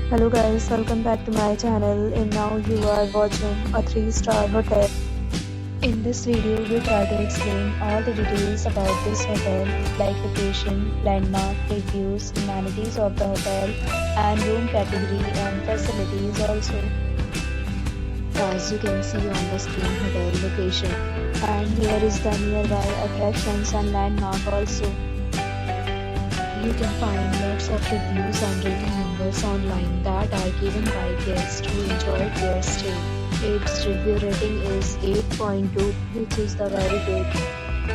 Hello guys, welcome back to my channel and now you are watching a 3-star hotel. In this video, we try to explain all the details about this hotel like location, landmark, reviews, amenities of the hotel and room category and facilities also. As you can see on the screen, hotel location, and here is the nearby attractions and landmark also. You can find lots of reviews and rating numbers online that are given by guests who enjoyed their stay. Its review rating is 8.2, which is the very good.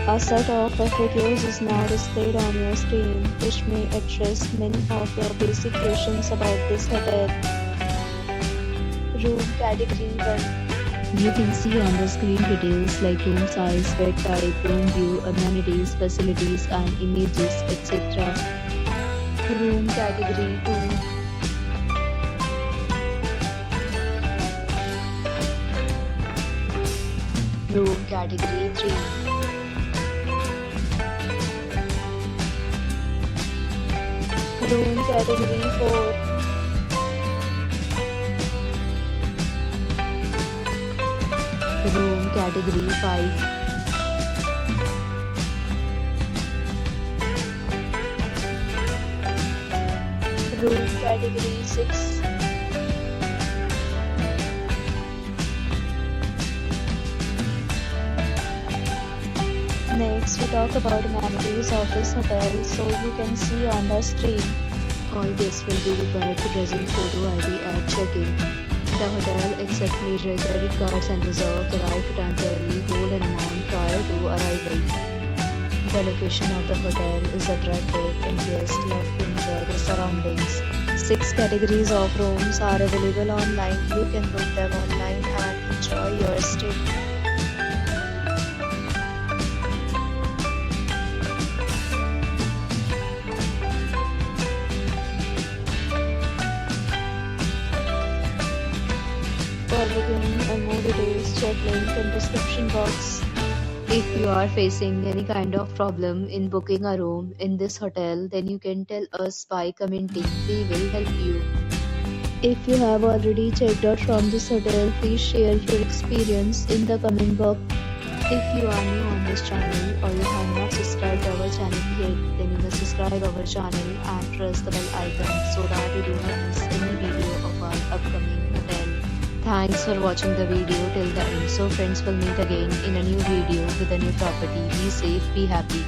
A set of FAQs is now displayed on your screen, which may address many of your basic questions about this hotel. Room category 1. You can see on the screen details like room size, bed type, room view, amenities, facilities and images, etc. Room category 2. Room category 3. Room category 4. Room category 5. Room category 6. Next, we talk about amenities of this hotel, so you can see on the screen. All guests will be required to present photo ID at check-in. The hotel accepts major credit cards and reserves the right to temporarily hold an amount prior to arrival. The location of the hotel is attractive and guests love to enjoy the surroundings. 6 categories of rooms are available online. You can book them online and enjoy your stay. For booking and more details, check link in description box. If you are facing any kind of problem in booking a room in this hotel, then you can tell us by commenting. We will help you. If you have already checked out from this hotel, please share your experience in the comment box. If you are new on this channel or you have not subscribed our channel yet, then you must subscribe our channel and press the bell icon so that you do not miss any video of our upcoming hotel. Thanks for watching the video till the end. So friends, will meet again in a new video with a new property. Be safe, be happy.